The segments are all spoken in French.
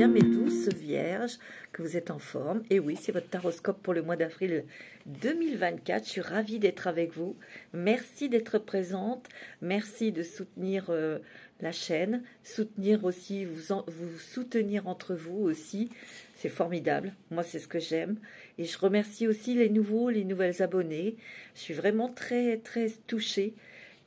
bien mes douces vierges, que vous êtes en forme. Et oui, c'est votre taroscope pour le mois d'avril 2024. Je suis ravie d'être avec vous. Merci d'être présente. Merci de soutenir la chaîne. Soutenir aussi, vous soutenir entre vous aussi. C'est formidable. Moi, c'est ce que j'aime. Et je remercie aussi les nouvelles abonnés. Je suis vraiment très, très touchée.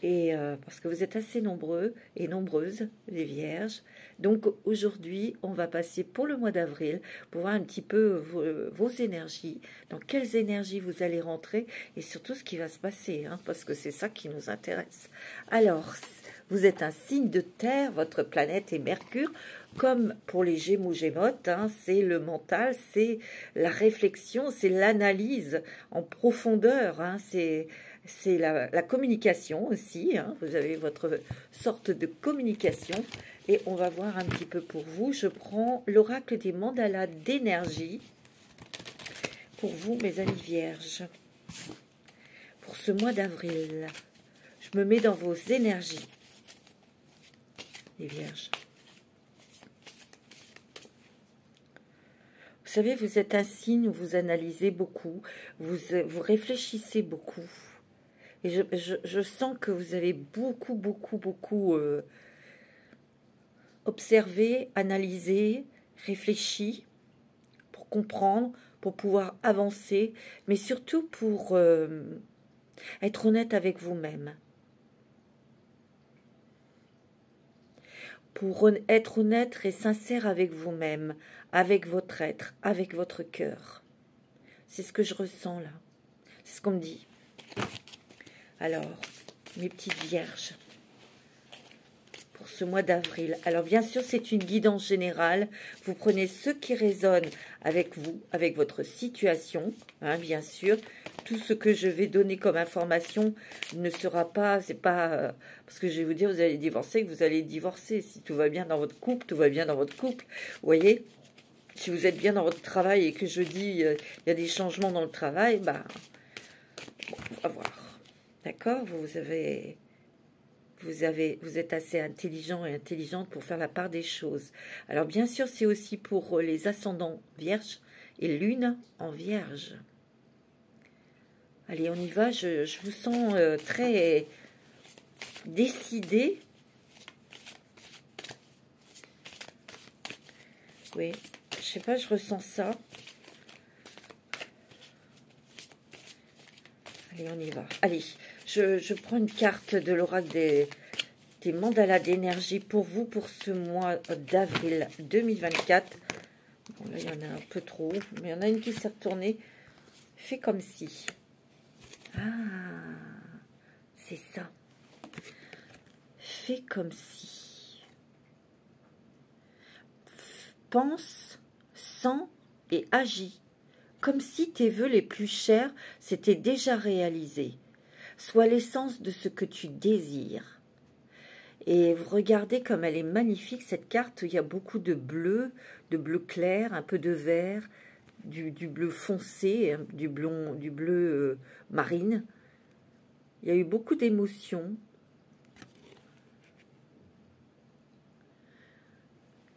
Et parce que vous êtes assez nombreux et nombreuses, les vierges. Donc aujourd'hui, on va passer pour le mois d'avril, pour voir un petit peu vos énergies, dans quelles énergies vous allez rentrer, et surtout ce qui va se passer, hein, parce que c'est ça qui nous intéresse. Alors, vous êtes un signe de terre, votre planète est Mercure, comme pour les Gémeaux Gémotes, hein, c'est le mental, c'est la réflexion, c'est l'analyse en profondeur, hein, c'est la communication aussi, hein. Vous avez votre sorte de communication et on va voir un petit peu pour vous. Je prends l'oracle des mandalas d'énergie pour vous, mes amis vierges, pour ce mois d'avril. Je me mets dans vos énergies, les vierges. Vous savez, vous êtes un signe où vous analysez beaucoup, vous réfléchissez beaucoup. Et je sens que vous avez beaucoup observé, analysé, réfléchi pour comprendre, pour pouvoir avancer, mais surtout pour être honnête avec vous-même. Pour être honnête et sincère avec vous-même, avec votre être, avec votre cœur. C'est ce que je ressens là. C'est ce qu'on me dit. Alors, mes petites vierges, pour ce mois d'avril. Alors, bien sûr, c'est une guidance générale. Vous prenez ce qui résonne avec vous, avec votre situation, hein, bien sûr. Tout ce que je vais donner comme information ne sera pas, c'est pas parce que je vais vous dire vous allez divorcer que vous allez divorcer. Si tout va bien dans votre couple, tout va bien dans votre couple. Vous voyez, si vous êtes bien dans votre travail et que je dis il y a des changements dans le travail, bah, bon, on va voir. D'accord, vous êtes assez intelligent et intelligente pour faire la part des choses. Alors bien sûr, c'est aussi pour les ascendants vierges et lune en vierge. Allez, on y va. Je vous sens très décidé. Oui, je sais pas, je ressens ça. Allez, on y va. Allez, je prends une carte de l'oracle des mandalas d'énergie pour vous pour ce mois d'avril 2024. Bon, là, il y en a un peu trop, mais il y en a une qui s'est retournée. Fais comme si. Ah, c'est ça. Fais comme si. Pense, sens et agis. Comme si tes vœux les plus chers s'étaient déjà réalisés. Sois l'essence de ce que tu désires. Et vous regardez comme elle est magnifique, cette carte, où il y a beaucoup de bleu clair, un peu de vert, du bleu foncé, du bleu marine. Il y a eu beaucoup d'émotions.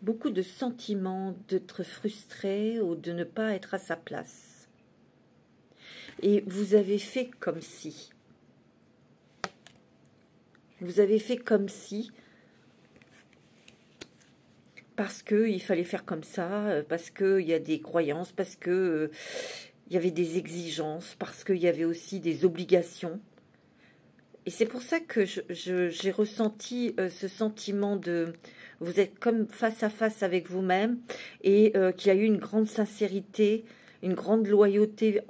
Beaucoup de sentiments d'être frustré ou de ne pas être à sa place. Et vous avez fait comme si. Vous avez fait comme si, parce qu'il fallait faire comme ça, parce qu'il y a des croyances, parce qu'il y avait des exigences, parce qu'il y avait aussi des obligations. Et c'est pour ça que j'ai ressenti ce sentiment de... Vous êtes comme face à face avec vous-même et qu'il y a eu une grande sincérité, une grande loyauté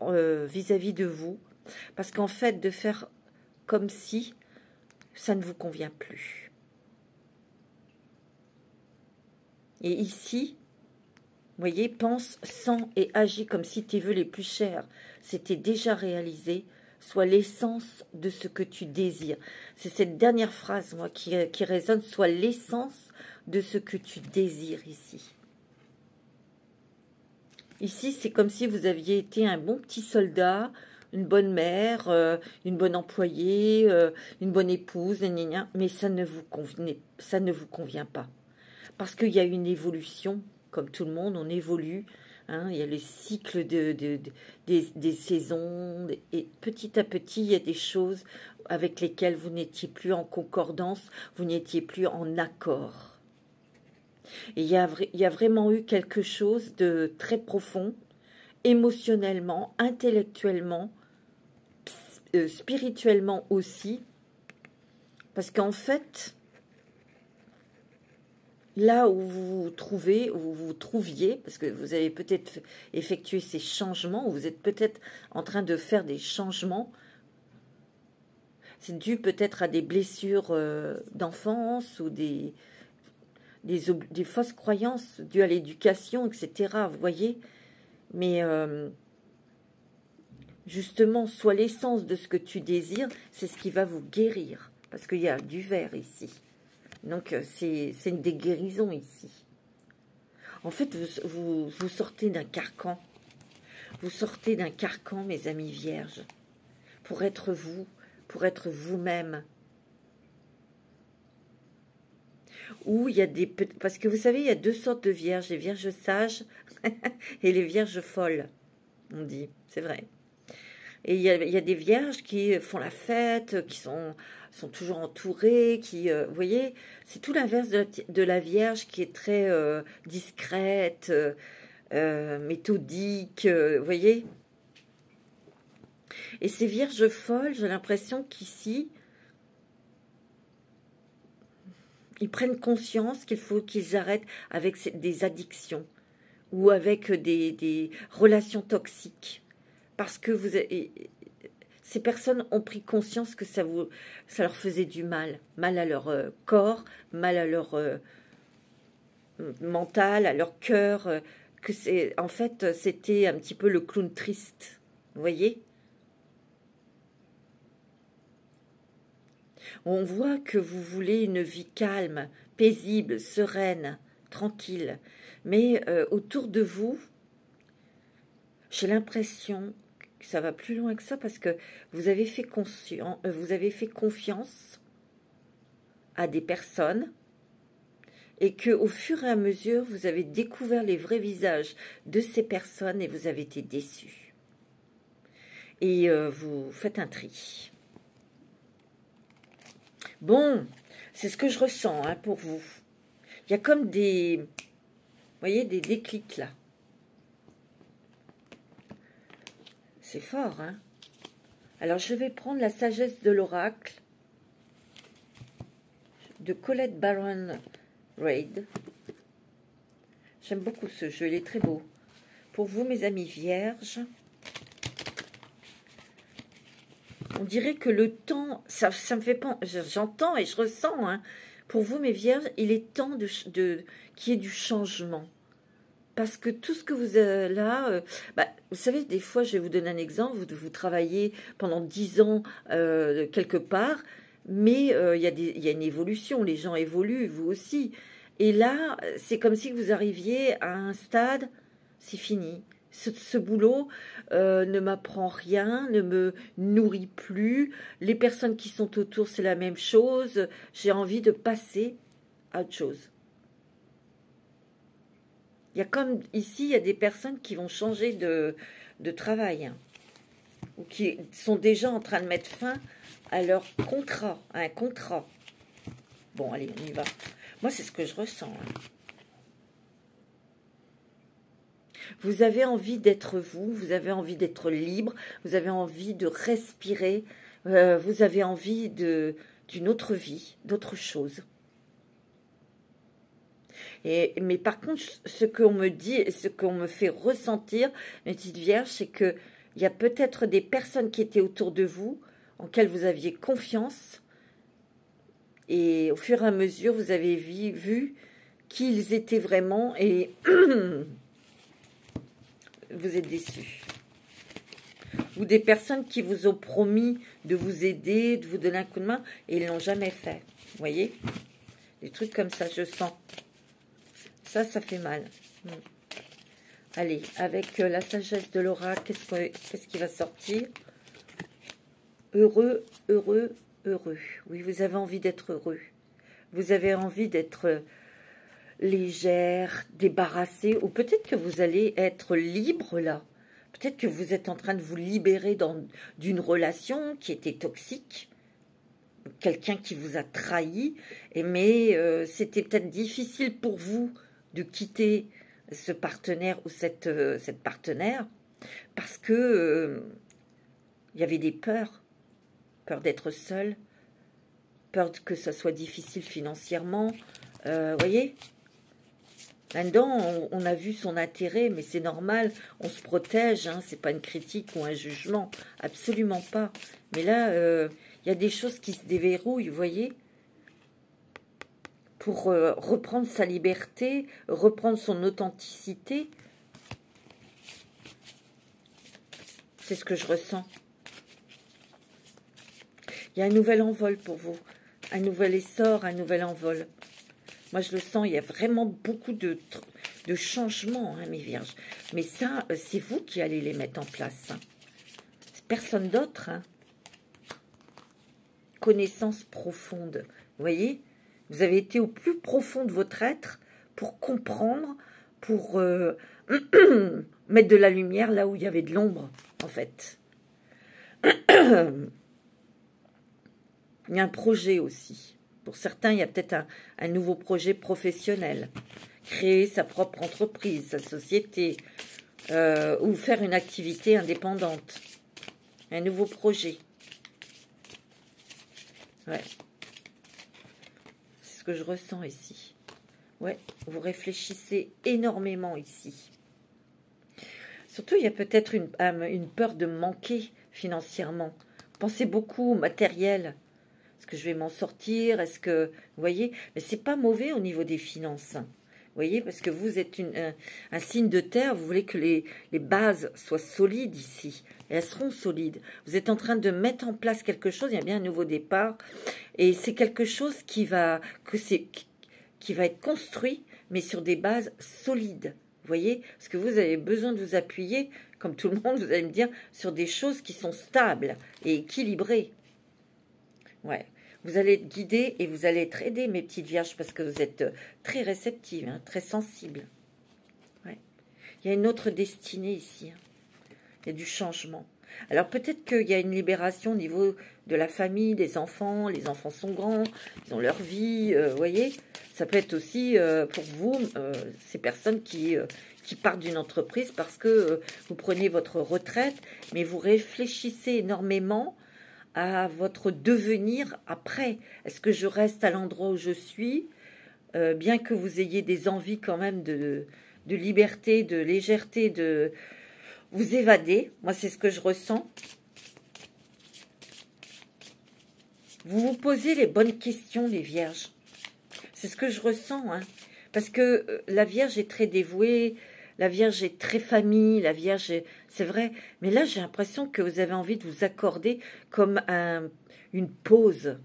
vis-à-vis de vous. Parce qu'en fait, de faire comme si, ça ne vous convient plus. Et ici, vous voyez, pense, sens et agis comme si tes vœux les plus chers s'étaient déjà réalisés. Sois l'essence de ce que tu désires. C'est cette dernière phrase, moi, qui résonne. Sois l'essence de ce que tu désires ici. Ici, c'est comme si vous aviez été un bon petit soldat, une bonne mère, une bonne employée, une bonne épouse, mais ça ne vous convient pas. Parce qu'il y a une évolution comme tout le monde, on évolue. Hein, il y a le cycle des saisons, et petit à petit, il y a des choses avec lesquelles vous n'étiez plus en concordance, vous n'étiez plus en accord. Et il y a vraiment eu quelque chose de très profond, émotionnellement, intellectuellement, spirituellement aussi, parce qu'en fait, là où vous vous trouvez, où vous vous trouviez, parce que vous avez peut-être effectué ces changements, ou vous êtes peut-être en train de faire des changements, c'est dû peut-être à des blessures d'enfance ou des fausses croyances dues à l'éducation, etc. Vous voyez? Mais justement, soit l'essence de ce que tu désires, c'est ce qui va vous guérir. Parce qu'il y a du vert ici. Donc, c'est une des guérisons ici. En fait, vous sortez d'un carcan. Vous sortez d'un carcan, mes amis vierges, pour être vous, pour être vous-même. Ou il y a des... Parce que vous savez, il y a deux sortes de vierges, les vierges sages et les vierges folles, on dit, c'est vrai. Et il y a des vierges qui font la fête, qui sont toujours entourées, qui, vous voyez, c'est tout l'inverse de la vierge qui est très discrète, méthodique, vous voyez. Et ces vierges folles, j'ai l'impression qu'ici, ils prennent conscience qu'il faut qu'ils arrêtent avec des addictions ou avec des relations toxiques. Parce que ces personnes ont pris conscience que ça leur faisait du mal. Mal à leur corps, mal à leur mental, à leur cœur. En fait, c'était un petit peu le clown triste. Vous voyez? On voit que vous voulez une vie calme, paisible, sereine, tranquille. Mais autour de vous, j'ai l'impression que ça va plus loin que ça parce que vous avez fait confiance à des personnes et qu'au fur et à mesure, vous avez découvert les vrais visages de ces personnes et vous avez été déçus. Et vous faites un tri. Bon, c'est ce que je ressens hein, pour vous. Il y a comme des, vous voyez, des déclics là. C'est fort, hein? Alors, je vais prendre la sagesse de l'oracle de Colette Baron Reid. J'aime beaucoup ce jeu, il est très beau. Pour vous, mes amis vierges, on dirait que le temps, ça me fait pas, j'entends et je ressens, hein, pour vous, mes vierges, il est temps qu'il y ait du changement. Parce que tout ce que vous avez là, vous savez, des fois, je vais vous donner un exemple, vous travaillez pendant 10 ans quelque part, mais il y a une évolution, les gens évoluent, vous aussi. Et là, c'est comme si vous arriviez à un stade, c'est fini. Ce boulot ne m'apprend rien, ne me nourrit plus. Les personnes qui sont autour, c'est la même chose. J'ai envie de passer à autre chose. Il y a comme ici, il y a des personnes qui vont changer de travail hein, ou qui sont déjà en train de mettre fin à leur contrat, à un contrat. Bon, allez, on y va. Moi, c'est ce que je ressens. Hein. Vous avez envie d'être vous avez envie d'être libre, vous avez envie de respirer, vous avez envie d'une autre vie, d'autre chose. Mais par contre, ce qu'on me dit, ce qu'on me fait ressentir, mes petites vierges, c'est qu'il y a peut-être des personnes qui étaient autour de vous, en quelles vous aviez confiance, et au fur et à mesure, vous avez vu qui ils étaient vraiment, et vous êtes déçus. Ou des personnes qui vous ont promis de vous aider, de vous donner un coup de main, et ils ne l'ont jamais fait. Vous voyez? Des trucs comme ça, je sens. Ça fait mal. Allez, avec la sagesse de l'oracle, qu'est-ce qui va sortir? Heureux, heureux, heureux. Oui, vous avez envie d'être heureux. Vous avez envie d'être légère, débarrassée, ou peut-être que vous allez être libre là. Peut-être que vous êtes en train de vous libérer d'une relation qui était toxique, quelqu'un qui vous a trahi, mais c'était peut-être difficile pour vous de quitter ce partenaire ou cette partenaire, parce que il y avait des peurs, peur d'être seul, peur que ça soit difficile financièrement, voyez. Là-dedans, on a vu son intérêt, mais c'est normal, on se protège, hein, c'est pas une critique ou un jugement, absolument pas. Mais là, il y a des choses qui se déverrouillent, vous voyez, pour reprendre sa liberté, reprendre son authenticité. C'est ce que je ressens. Il y a un nouvel envol pour vous, un nouvel essor, un nouvel envol. Moi, je le sens, il y a vraiment beaucoup de changements, hein, mes vierges. Mais ça, c'est vous qui allez les mettre en place. Hein. Personne d'autre. Hein. Connaissance profonde. Vous voyez, vous avez été au plus profond de votre être pour comprendre, pour mettre de la lumière là où il y avait de l'ombre, en fait. Il y a un projet aussi. Pour certains, il y a peut-être un nouveau projet professionnel. Créer sa propre entreprise, sa société, ou faire une activité indépendante. Un nouveau projet. Ouais. C'est ce que je ressens ici. Ouais, vous réfléchissez énormément ici. Surtout, il y a peut-être une peur de manquer financièrement. Pensez beaucoup au matériel. Est-ce que je vais m'en sortir? Est-ce que... Vous voyez? Mais c'est pas mauvais au niveau des finances. Vous voyez? Parce que vous êtes un signe de terre. Vous voulez que les bases soient solides ici. Et elles seront solides. Vous êtes en train de mettre en place quelque chose. Il y a bien un nouveau départ. Et c'est quelque chose qui va être construit, mais sur des bases solides. Vous voyez? Parce que vous avez besoin de vous appuyer, comme tout le monde, vous allez me dire, sur des choses qui sont stables et équilibrées. Ouais. Vous allez être guidé et vous allez être aidé, mes petites vierges, parce que vous êtes très réceptives, hein, très sensibles. Ouais. Il y a une autre destinée ici. Hein. Il y a du changement. Alors peut-être qu'il y a une libération au niveau de la famille, des enfants. Les enfants sont grands, ils ont leur vie, vous voyez. Ça peut être aussi pour vous, ces personnes qui partent d'une entreprise parce que vous prenez votre retraite, mais vous réfléchissez énormément à votre devenir après. Est-ce que je reste à l'endroit où je suis, bien que vous ayez des envies quand même de liberté, de légèreté, de vous évader. Moi, c'est ce que je ressens. Vous vous posez les bonnes questions, les vierges. C'est ce que je ressens, hein. Parce que la Vierge est très dévouée, la Vierge est très famille, la Vierge, c'est vrai. Mais là, j'ai l'impression que vous avez envie de vous accorder comme une pause.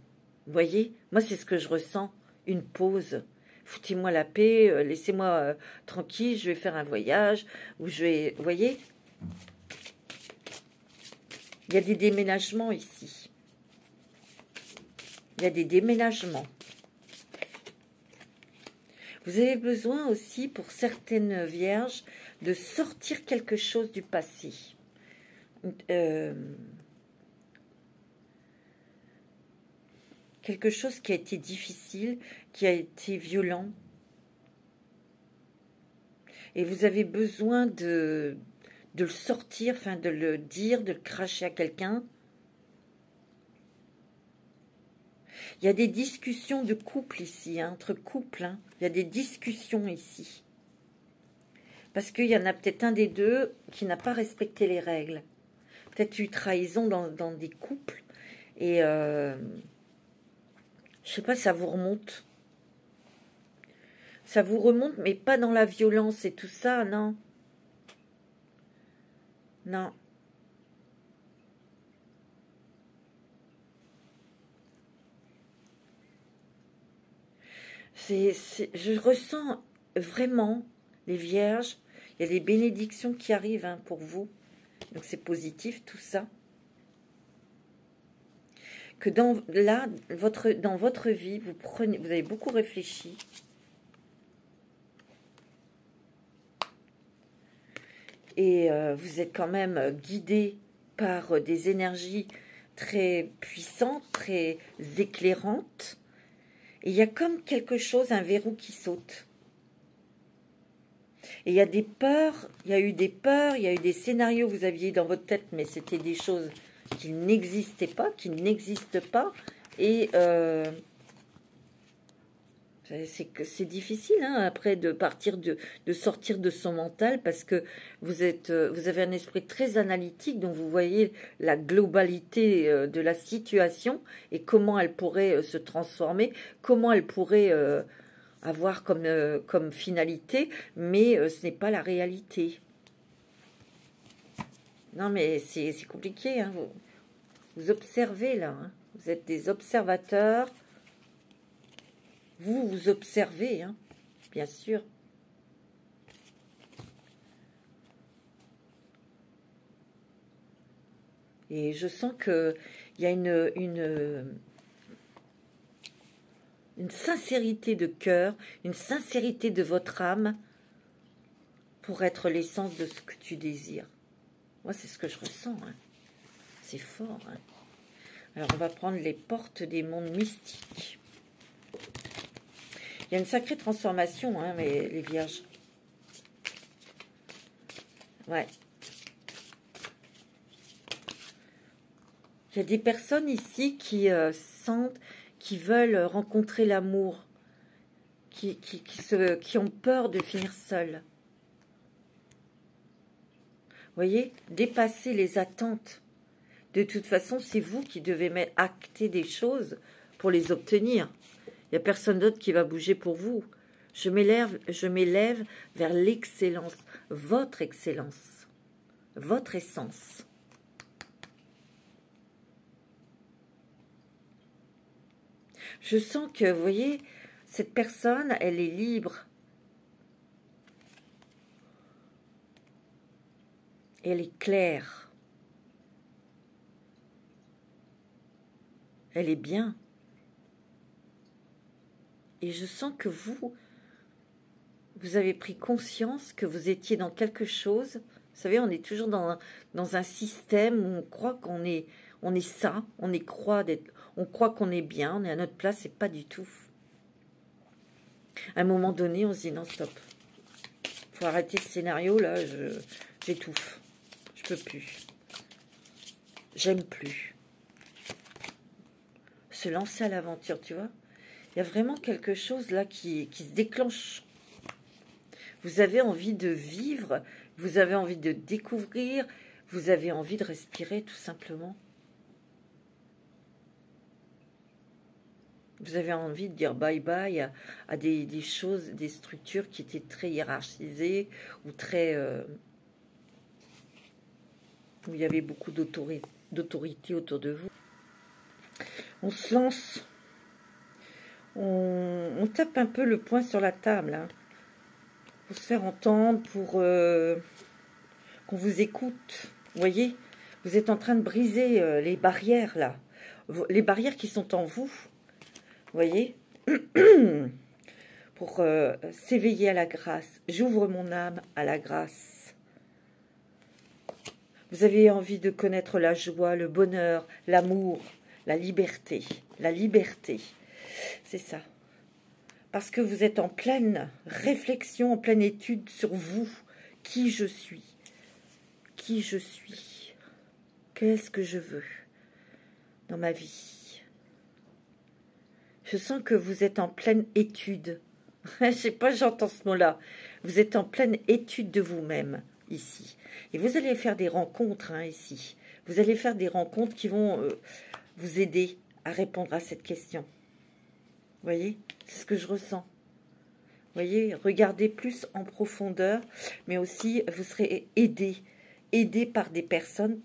Vous voyez? Moi, c'est ce que je ressens, une pause. Foutez-moi la paix, laissez-moi tranquille, je vais faire un voyage, ou je vais... Vous voyez? Il y a des déménagements ici. Il y a des déménagements. Vous avez besoin aussi, pour certaines vierges, de sortir quelque chose du passé. Quelque chose qui a été difficile, qui a été violent. Et vous avez besoin de le sortir, enfin de le dire, de le cracher à quelqu'un. Il y a des discussions de couple ici, hein, entre couples. Hein. Il y a des discussions ici. Parce qu'il y en a peut-être un des deux qui n'a pas respecté les règles. Peut-être eu trahison dans des couples. Et je sais pas, ça vous remonte. Ça vous remonte, mais pas dans la violence et tout ça, non. Non. Je ressens vraiment, les vierges, il y a des bénédictions qui arrivent hein, pour vous. Donc c'est positif tout ça. Que dans votre vie, vous avez beaucoup réfléchi. et vous êtes quand même guidé par des énergies très puissantes, très éclairantes. Et il y a comme quelque chose, un verrou qui saute. Et il y a des peurs, il y a eu des peurs, il y a eu des scénarios que vous aviez dans votre tête, mais c'était des choses qui n'existaient pas, qui n'existent pas. Et c'est difficile hein, après de partir, de sortir de son mental, parce que vous avez un esprit très analytique, donc vous voyez la globalité de la situation et comment elle pourrait se transformer, comment elle pourrait avoir comme finalité, mais ce n'est pas la réalité. Non, mais c'est compliqué. Hein. Vous observez là. Hein. Vous êtes des observateurs. Vous observez, hein, bien sûr. Et je sens qu'il y a une sincérité de cœur, une sincérité de votre âme pour être l'essence de ce que tu désires. Moi, c'est ce que je ressens. Hein. C'est fort. Hein. Alors, on va prendre les portes des mondes mystiques. Il y a une sacrée transformation, hein, mais les vierges. Ouais. Il y a des personnes ici qui sentent, qui veulent rencontrer l'amour, qui ont peur de finir seules. Vous voyez, dépasser les attentes. De toute façon, c'est vous qui devez acter des choses pour les obtenir. Il n'y a personne d'autre qui va bouger pour vous. Je m'élève vers l'excellence, votre essence. Je sens que, vous voyez, cette personne, elle est libre. Elle est claire. Elle est bien. Et je sens que vous avez pris conscience que vous étiez dans quelque chose. Vous savez, on est toujours dans un système où on croit qu'on est ça, on croit qu'on est bien, on est à notre place, et pas du tout. À un moment donné, on se dit non, stop. Faut arrêter ce scénario, là, j'étouffe. Je peux plus. J'aime plus. Se lancer à l'aventure, tu vois. Il y a vraiment quelque chose là qui se déclenche. Vous avez envie de vivre, vous avez envie de découvrir, vous avez envie de respirer tout simplement. Vous avez envie de dire bye-bye à des choses, des structures qui étaient très hiérarchisées ou très... où il y avait beaucoup d'autorité autour de vous. On se lance. On tape un peu le poing sur la table, hein, pour se faire entendre, pour qu'on vous écoute. Vous voyez, vous êtes en train de briser les barrières, là. Les barrières qui sont en vous. Vous voyez, pour s'éveiller à la grâce. J'ouvre mon âme à la grâce. Vous avez envie de connaître la joie, le bonheur, l'amour, la liberté. La liberté. C'est ça. Parce que vous êtes en pleine réflexion, en pleine étude sur vous. Qui je suis? Qui je suis? Qu'est-ce que je veux dans ma vie? Je sens que vous êtes en pleine étude. Je sais pas, j'entends ce mot-là. Vous êtes en pleine étude de vous-même, ici. Et vous allez faire des rencontres, hein, ici. Vous allez faire des rencontres qui vont vous aider à répondre à cette question. Vous voyez, c'est ce que je ressens. Vous voyez, regardez plus en profondeur, mais aussi vous serez aidé par des personnes,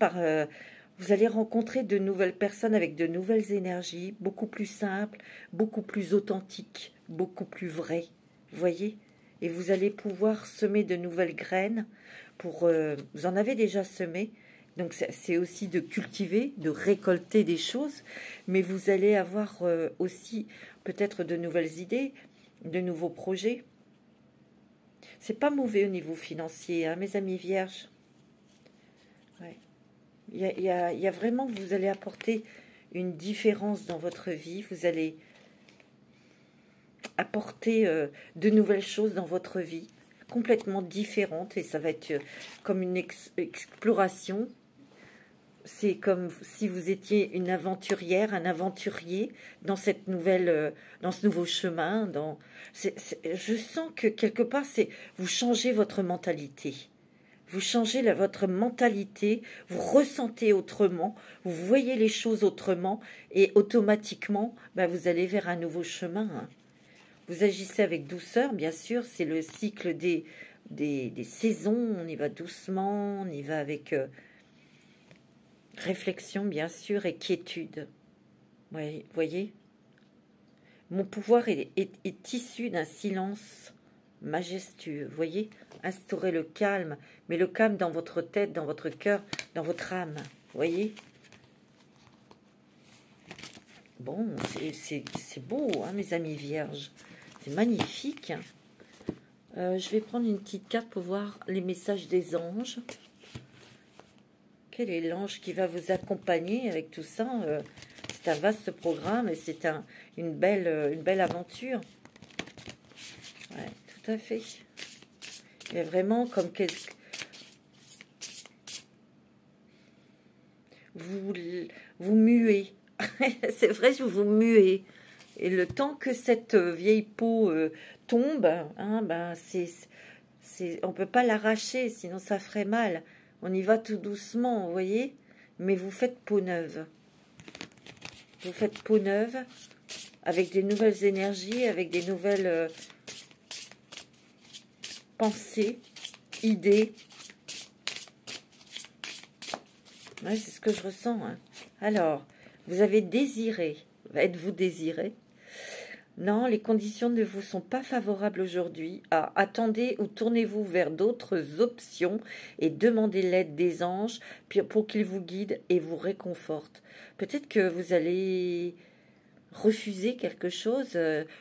vous allez rencontrer de nouvelles personnes avec de nouvelles énergies, beaucoup plus simples, beaucoup plus authentiques, beaucoup plus vraies. Vous voyez, et vous allez pouvoir semer de nouvelles graines. Vous en avez déjà semé, donc c'est aussi de cultiver, de récolter des choses, mais vous allez avoir aussi peut-être de nouvelles idées, de nouveaux projets. C'est pas mauvais au niveau financier, hein, mes amis vierges. Il y a vraiment, vous allez apporter une différence dans votre vie. Vous allez apporter de nouvelles choses dans votre vie, complètement différentes. Et ça va être comme une exploration. C'est comme si vous étiez une aventurière, un aventurier dans cette nouvelle, dans ce nouveau chemin. Je sens que quelque part, vous changez votre mentalité. Vous changez votre mentalité, vous ressentez autrement, vous voyez les choses autrement et automatiquement, vous allez vers un nouveau chemin. Hein. Vous agissez avec douceur, bien sûr, c'est le cycle des saisons, on y va doucement, on y va avec réflexion, bien sûr, et quiétude. Ouais, voyez, mon pouvoir est issu d'un silence majestueux, voyez, instaurez le calme, mais le calme dans votre tête, dans votre cœur, dans votre âme, voyez. Bon, c'est beau, hein, mes amis vierges, c'est magnifique. Hein. Je vais prendre une petite carte pour voir les messages des anges. Quel est l'ange qui va vous accompagner avec tout ça? C'est un vaste programme et c'est une belle aventure. Ouais, tout à fait. Il y a vraiment comme quelque... Vous muez. C'est vrai, je vous muez. Et le temps que cette vieille peau tombe, hein, on ne peut pas l'arracher, sinon ça ferait mal. On y va tout doucement, vous voyez. Mais vous faites peau neuve. Vous faites peau neuve avec des nouvelles énergies, avec des nouvelles... pensées, idées. Ouais, c'est ce que je ressens. Hein. Alors, vous avez désiré. Êtes-vous désiré? Non, les conditions ne vous sont pas favorables aujourd'hui. Ah, attendez ou tournez-vous vers d'autres options et demandez l'aide des anges pour qu'ils vous guident et vous réconfortent. Peut-être que vous allez... refuser quelque chose,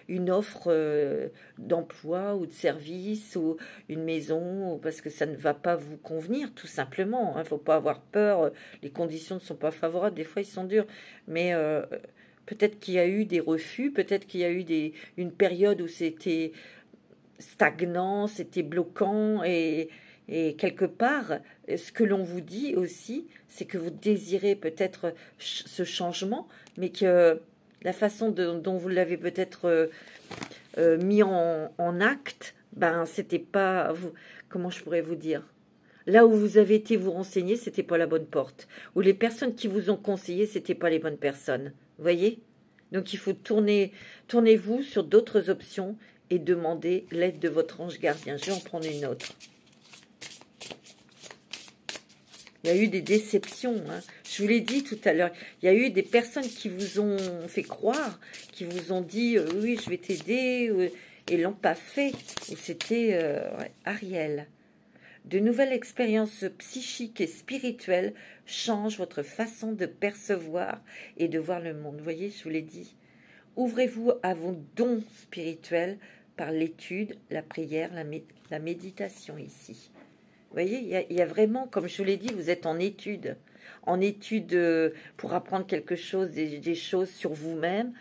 une offre d'emploi ou de service ou une maison, parce que ça ne va pas vous convenir, tout simplement. Il ne faut pas avoir peur, les conditions ne sont pas favorables, des fois ils sont durs, mais peut-être qu'il y a eu des refus, peut-être qu'il y a eu une période où c'était stagnant, c'était bloquant et quelque part, ce que l'on vous dit aussi, c'est que vous désirez peut-être ce changement, mais que la façon dont vous l'avez peut-être mis en acte, c'était pas... comment je pourrais vous dire? Là où vous avez été vous renseigner, c'était pas la bonne porte. Ou les personnes qui vous ont conseillé, c'était pas les bonnes personnes. Vous voyez? Donc il faut tournez-vous sur d'autres options et demandez l'aide de votre ange gardien. Je vais en prendre une autre. Il y a eu des déceptions, hein. Je vous l'ai dit tout à l'heure. Il y a eu des personnes qui vous ont fait croire, qui vous ont dit oui, je vais t'aider, et l'ont pas fait. Et c'était Ariel. De nouvelles expériences psychiques et spirituelles changent votre façon de percevoir et de voir le monde. Vous voyez, je vous l'ai dit. Ouvrez-vous à vos dons spirituels par l'étude, la prière, la méditation ici. Vous voyez, il y a vraiment, comme je vous l'ai dit, vous êtes en étude pour apprendre quelque chose, des choses sur vous-même,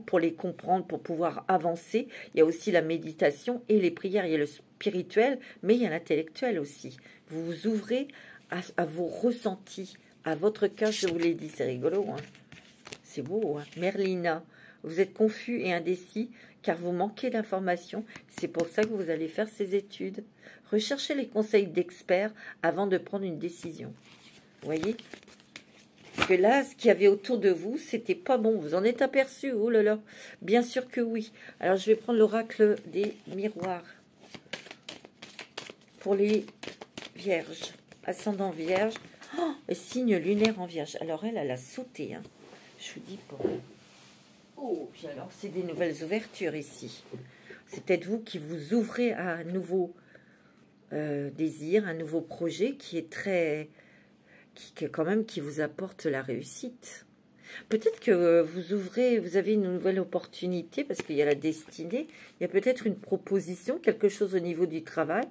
pour les comprendre, pour pouvoir avancer. Il y a aussi la méditation et les prières. Il y a le spirituel, mais il y a l'intellectuel aussi. Vous vous ouvrez à vos ressentis, à votre cœur, je vous l'ai dit, c'est rigolo, hein. C'est beau, hein. Merlina, vous êtes confus et indécis car vous manquez d'informations. C'est pour ça que vous allez faire ces études. Recherchez les conseils d'experts avant de prendre une décision. Vous voyez? Parce que là, ce qu'il y avait autour de vous, c'était pas bon. Vous en êtes aperçu? Oh là là. Bien sûr que oui. Alors, je vais prendre l'oracle des miroirs. Pour les vierges. Ascendant vierge. Oh, le signe lunaire en vierge. Alors, elle a sauté. Hein. Je vous dis pas. Oh, puis alors, c'est des nouvelles ouvertures ici. C'est peut-être vous qui vous ouvrez à un nouveau désir, un nouveau projet qui est très... qui vous apporte la réussite. Peut-être que vous avez une nouvelle opportunité parce qu'il y a la destinée, il y a peut-être une proposition, quelque chose au niveau du travail.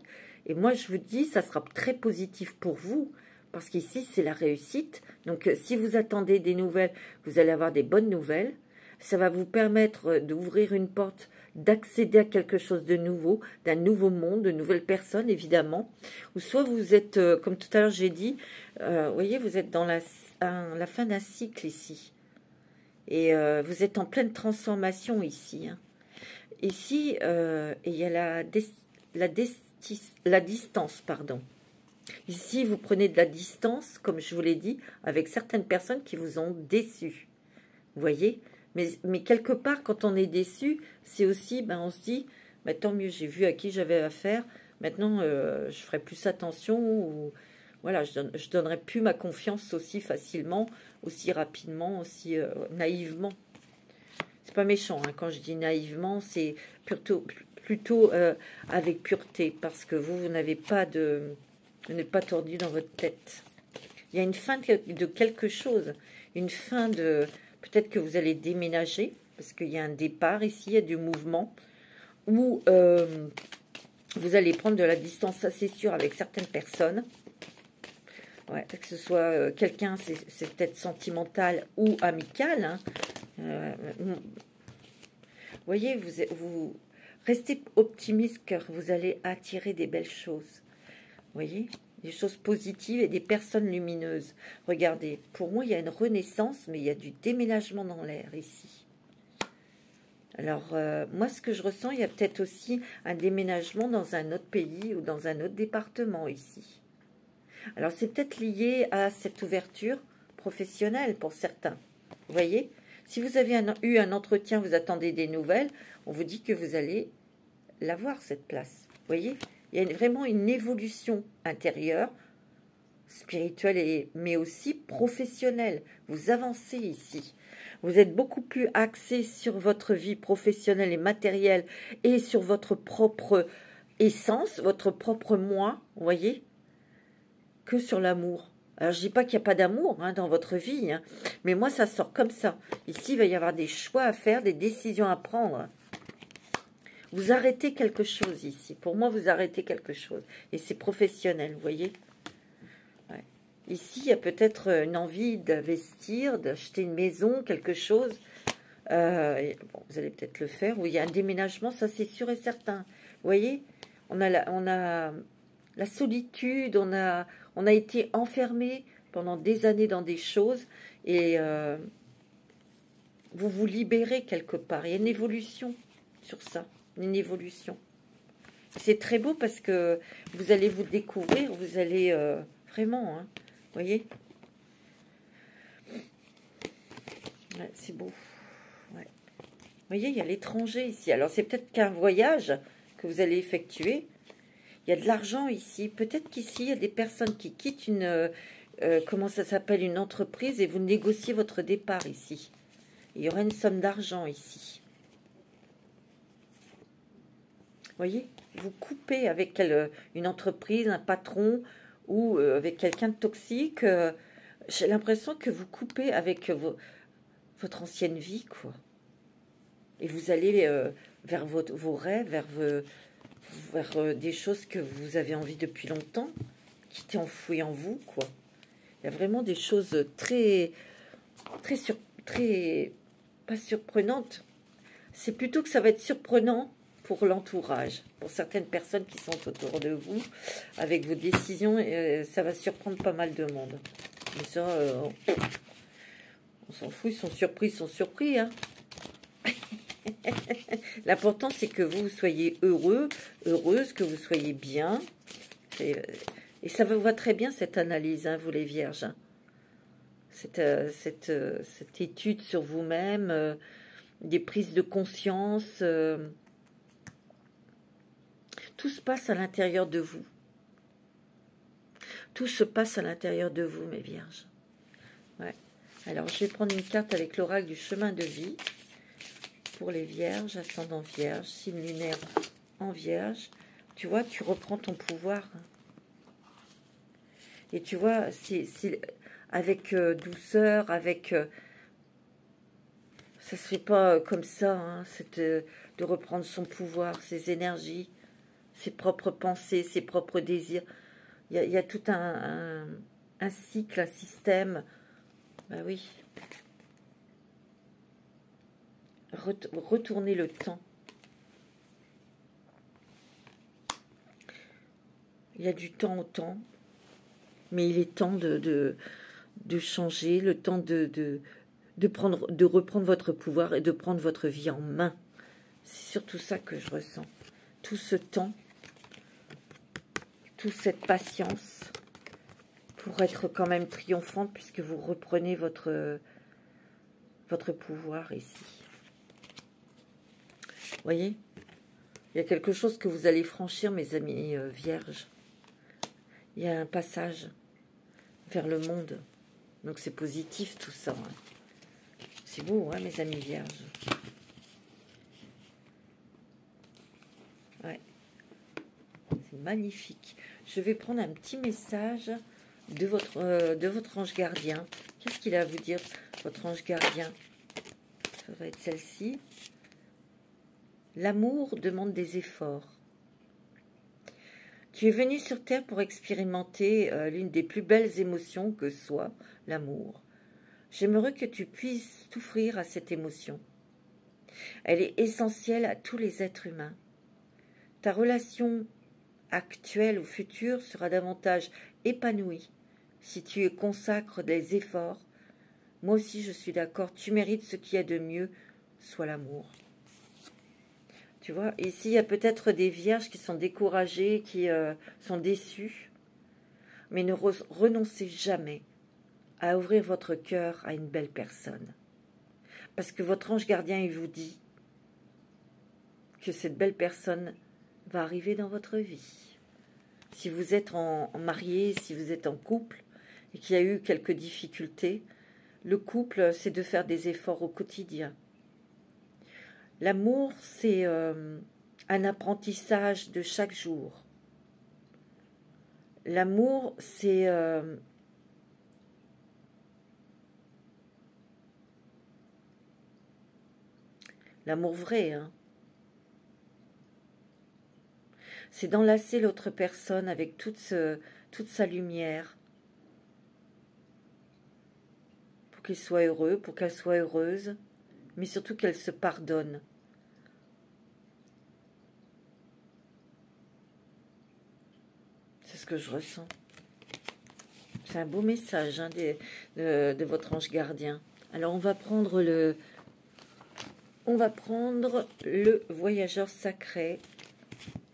Et moi, je vous dis, ça sera très positif pour vous parce qu'ici, c'est la réussite. Donc, si vous attendez des nouvelles, vous allez avoir des bonnes nouvelles. Ça va vous permettre d'ouvrir une porte, d'accéder à quelque chose de nouveau, d'un nouveau monde, de nouvelles personnes, évidemment. Ou soit vous êtes, comme tout à l'heure j'ai dit, vous voyez, vous êtes dans la fin d'un cycle ici. Et vous êtes en pleine transformation ici. Hein. Ici, il y a la distance, pardon. Ici, vous prenez de la distance, comme je vous l'ai dit, avec certaines personnes qui vous ont déçu. Vous voyez, mais quelque part, quand on est déçu, c'est aussi, ben, on se dit, ben, tant mieux, j'ai vu à qui j'avais affaire, maintenant, je ferai plus attention, ou voilà, je donnerai plus ma confiance aussi facilement, aussi rapidement, aussi naïvement. C'est pas méchant, hein, quand je dis naïvement, c'est plutôt avec pureté, parce que vous n'avez pas vous n'êtes pas tordu dans votre tête. Il y a une fin de quelque chose, une fin de... Peut-être que vous allez déménager, parce qu'il y a un départ ici, il y a du mouvement, ou vous allez prendre de la distance, ça c'est sûr, avec certaines personnes. Ouais, que ce soit quelqu'un, c'est peut-être sentimental ou amical. Hein. Vous voyez, vous restez optimiste car vous allez attirer des belles choses. Vous voyez, des choses positives et des personnes lumineuses. Regardez, pour moi, il y a une renaissance, mais il y a du déménagement dans l'air ici. Alors, moi, ce que je ressens, il y a peut-être aussi un déménagement dans un autre pays ou dans un autre département ici. Alors, c'est peut-être lié à cette ouverture professionnelle pour certains. Vous voyez, si vous avez eu un entretien, vous attendez des nouvelles, on vous dit que vous allez l'avoir, cette place. Vous voyez, il y a vraiment une évolution intérieure, spirituelle, mais aussi professionnelle. Vous avancez ici. Vous êtes beaucoup plus axé sur votre vie professionnelle et matérielle et sur votre propre essence, votre propre moi, vous voyez, que sur l'amour. Alors, je ne dis pas qu'il n'y a pas d'amour hein, dans votre vie, hein, mais moi, ça sort comme ça. Ici, il va y avoir des choix à faire, des décisions à prendre. Vous arrêtez quelque chose ici. Pour moi, vous arrêtez quelque chose. Et c'est professionnel, vous voyez. Ouais. Ici, il y a peut-être une envie d'investir, d'acheter une maison, quelque chose. Bon, vous allez peut-être le faire. Ou il y a un déménagement, ça c'est sûr et certain. Vous voyez, on a la solitude, on a été enfermé pendant des années dans des choses. Et vous vous libérez quelque part. Il y a une évolution sur ça. Une évolution. C'est très beau parce que vous allez vous découvrir, vous allez vraiment, hein, vous voyez, ouais, c'est beau. Ouais. Vous voyez, il y a l'étranger ici. Alors c'est peut-être qu'un voyage que vous allez effectuer. Il y a de l'argent ici. Peut-être qu'ici il y a des personnes qui quittent une, comment ça s'appelle, une entreprise et vous négociez votre départ ici. Il y aura une somme d'argent ici. Vous voyez, vous coupez avec une entreprise, un patron ou avec quelqu'un de toxique. J'ai l'impression que vous coupez avec votre ancienne vie, quoi. Et vous allez vers vos rêves, vers des choses que vous avez envie depuis longtemps, qui étaient enfouies en vous, quoi. Il y a vraiment des choses très pas surprenantes. C'est plutôt que ça va être surprenant pour l'entourage, pour certaines personnes qui sont autour de vous, avec vos décisions, ça va surprendre pas mal de monde. Mais ça, on s'en fout, ils sont surpris. Hein. L'important, c'est que vous soyez heureux, heureuse, que vous soyez bien. Et ça vous va très bien, cette analyse, hein, vous les vierges. Hein. Cette étude sur vous-même, des prises de conscience... tout se passe à l'intérieur de vous. Tout se passe à l'intérieur de vous, mes vierges. Ouais. Alors, je vais prendre une carte avec l'oracle du chemin de vie. Pour les vierges, ascendant vierge, signe lunaire en vierge. Tu vois, tu reprends ton pouvoir. Et tu vois, avec douceur, avec... ça se fait pas comme ça, hein, de reprendre son pouvoir, ses énergies. Ses propres pensées, ses propres désirs. Il y a tout un un cycle, un système. Ben oui. Retournez le temps. Il y a du temps au temps, mais il est temps de changer, le temps de reprendre votre pouvoir et de prendre votre vie en main. C'est surtout ça que je ressens. Tout ce temps, toute cette patience pour être quand même triomphante puisque vous reprenez votre pouvoir ici. Vous voyez? Il y a quelque chose que vous allez franchir, mes amis vierges. Il y a un passage vers le monde. Donc c'est positif tout ça. Hein. C'est beau, hein, mes amis vierges. Ouais. C'est magnifique. Je vais prendre un petit message de votre ange gardien. Qu'est-ce qu'il a à vous dire, votre ange gardien? Ça va être celle-ci. L'amour demande des efforts. Tu es venu sur Terre pour expérimenter l'une des plus belles émotions que soit l'amour. J'aimerais que tu puisses t'offrir à cette émotion. Elle est essentielle à tous les êtres humains. Ta relation actuelle ou future sera davantage épanouie si tu y consacres des efforts. Moi aussi, je suis d'accord. Tu mérites ce qu'il y a de mieux, soit l'amour. Tu vois, ici, il y a peut-être des vierges qui sont découragées, qui sont déçues. Mais ne renoncez jamais à ouvrir votre cœur à une belle personne. Parce que votre ange gardien, il vous dit que cette belle personne va arriver dans votre vie. Si vous êtes en marié, si vous êtes en couple, et qu'il y a eu quelques difficultés, le couple, c'est de faire des efforts au quotidien. L'amour, c'est un apprentissage de chaque jour. L'amour, c'est l'amour vrai. Hein. C'est d'enlacer l'autre personne avec toute sa lumière. Pour qu'il soit heureux, pour qu'elle soit heureuse. Mais surtout qu'elle se pardonne. C'est ce que je ressens. C'est un beau message hein, de votre ange gardien. Alors on va prendre le voyageur sacré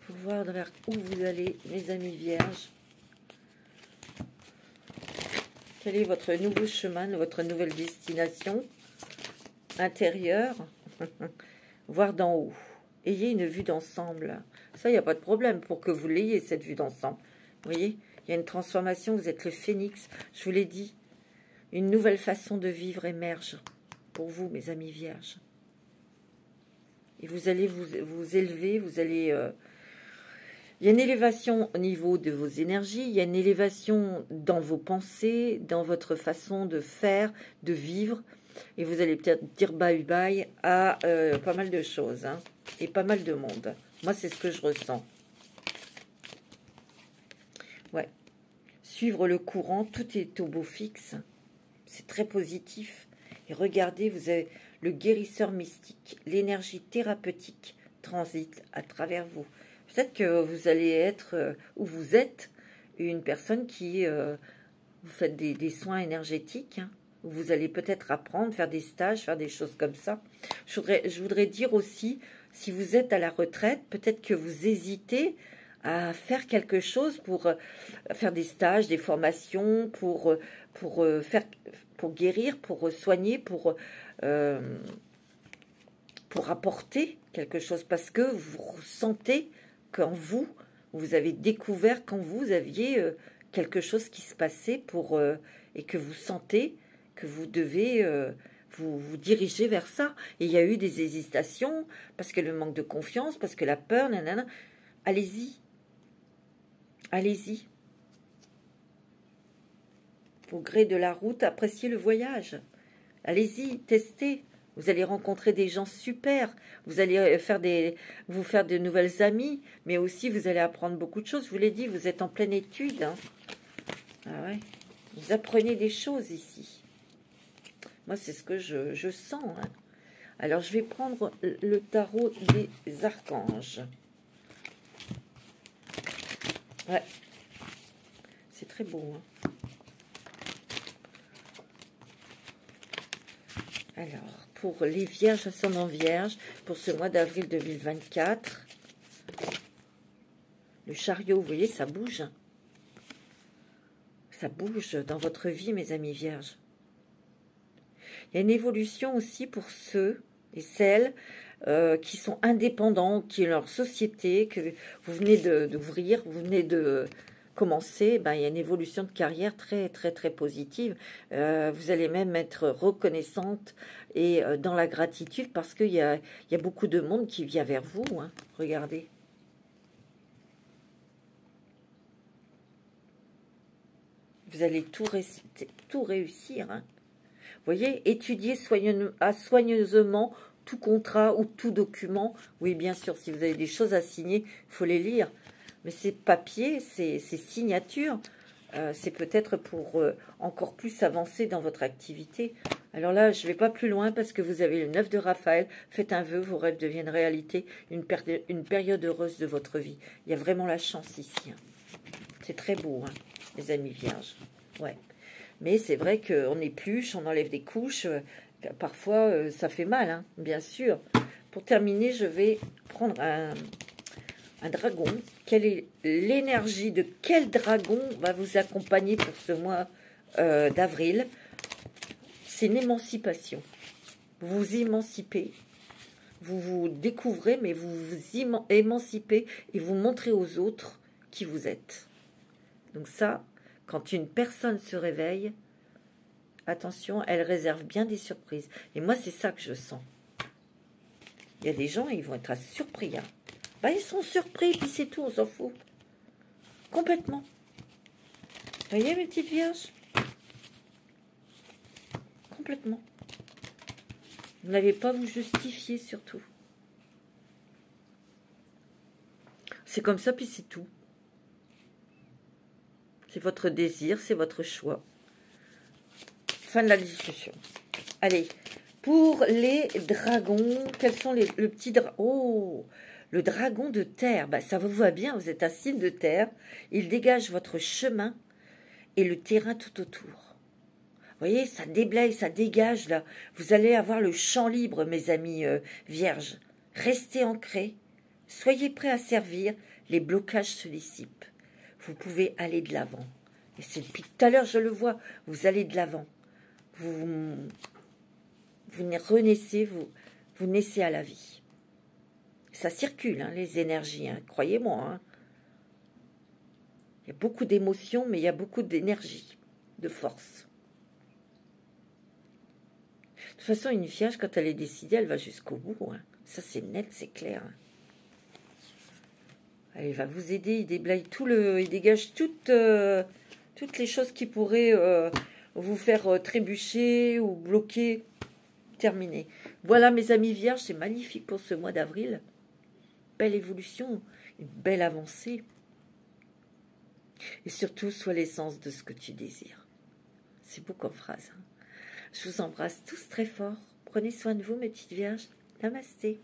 pour voir vers où vous allez, mes amis vierges. Quel est votre nouveau chemin, votre nouvelle destination intérieure? Voir d'en haut. Ayez une vue d'ensemble. Ça, il n'y a pas de problème pour que vous l'ayez, cette vue d'ensemble. Vous voyez, il y a une transformation, vous êtes le phénix. Je vous l'ai dit, une nouvelle façon de vivre émerge pour vous, mes amis vierges. Et vous allez vous élever, vous allez... il y a une élévation au niveau de vos énergies, il y a une élévation dans vos pensées, dans votre façon de faire, de vivre. Et vous allez peut-être dire bye-bye à pas mal de choses, hein, et pas mal de monde. Moi, c'est ce que je ressens. Ouais. Suivre le courant, tout est au beau fixe. C'est très positif. Et regardez, vous avez le guérisseur mystique, l'énergie thérapeutique transite à travers vous. Peut-être que vous allez être, ou vous êtes, une personne qui... vous faites des soins énergétiques, hein. Vous allez peut-être apprendre, faire des stages, faire des choses comme ça. Je voudrais dire aussi, si vous êtes à la retraite, peut-être que vous hésitez à faire quelque chose pour faire des stages, des formations, pour guérir, pour soigner, pour apporter quelque chose. Parce que vous sentez qu'en vous, vous avez découvert qu'en vous aviez quelque chose qui se passait et que vous sentez que vous devez vous diriger vers ça. Et il y a eu des hésitations, parce que le manque de confiance, parce que la peur, nanana. Allez-y. Allez-y. Au gré de la route, appréciez le voyage. Allez-y, testez. Vous allez rencontrer des gens super. Vous allez vous faire de nouvelles amies, mais aussi vous allez apprendre beaucoup de choses. Je vous l'ai dit, vous êtes en pleine étude. Hein. Ah ouais. Vous apprenez des choses ici. Moi, c'est ce que je sens. Hein. Alors, je vais prendre le tarot des archanges. Ouais. C'est très beau. Hein. Alors, pour les vierges, ascendant vierge, pour ce mois d'avril 2024, le chariot, vous voyez, ça bouge. Ça bouge dans votre vie, mes amis vierges. Il y a une évolution aussi pour ceux et celles qui sont indépendants, qui ont leur société, que vous venez d'ouvrir, vous venez de commencer. Ben, il y a une évolution de carrière très, très, très positive. Vous allez même être reconnaissante et dans la gratitude parce qu'il y a beaucoup de monde qui vient vers vous. Hein. Regardez. Vous allez tout réussir. Hein. Vous voyez, étudier soigneusement tout contrat ou tout document. Oui, bien sûr, si vous avez des choses à signer, il faut les lire. Mais ces papiers, ces signatures, c'est peut-être pour encore plus avancer dans votre activité. Alors là, je ne vais pas plus loin parce que vous avez le 9 de Raphaël. Faites un vœu, vos rêves deviennent réalité. Une période heureuse de votre vie. Il y a vraiment la chance ici. Hein. C'est très beau, hein, les amis vierges. Ouais. Mais c'est vrai qu'on épluche, on enlève des couches. Parfois, ça fait mal, hein, bien sûr. Pour terminer, je vais prendre un dragon. Quelle est l'énergie de quel dragon va vous accompagner pour ce mois d'avril? C'est une émancipation. Vous vous émancipez. Vous vous découvrez, mais vous vous émancipez et vous montrez aux autres qui vous êtes. Donc ça... Quand une personne se réveille, attention, elle réserve bien des surprises. Et moi, c'est ça que je sens. Il y a des gens, ils vont être surpris. Hein. Ben, ils sont surpris, puis c'est tout, on s'en fout. Complètement. Vous voyez, mes petites vierges? Complètement. Vous n'avez pas à vous justifier, surtout. C'est comme ça, puis c'est tout. C'est votre désir, c'est votre choix. Fin de la discussion. Allez, pour les dragons, quels sont le petit dragon? Oh, le dragon de terre. Bah, ça vous va bien, vous êtes un signe de terre. Il dégage votre chemin et le terrain tout autour. Vous voyez, ça déblaye, ça dégage là. Vous allez avoir le champ libre, mes amis vierges. Restez ancrés. Soyez prêts à servir. Les blocages se dissipent. Vous pouvez aller de l'avant. Et c'est depuis tout à l'heure, je le vois, vous allez de l'avant. Vous renaissez, vous naissez à la vie. Ça circule, hein, les énergies, hein, croyez-moi. Hein. Il y a beaucoup d'émotions, mais il y a beaucoup d'énergie, de force. De toute façon, une vierge, quand elle est décidée, elle va jusqu'au bout. Hein. Ça, c'est net, c'est clair. Hein. Elle va vous aider, il dégage toutes les choses qui pourraient vous faire trébucher ou bloquer. Terminé. Voilà, mes amis vierges, c'est magnifique pour ce mois d'avril. Belle évolution, une belle avancée. Et surtout, sois l'essence de ce que tu désires. C'est beau comme phrase. Hein. Je vous embrasse tous très fort. Prenez soin de vous, mes petites vierges. Namasté.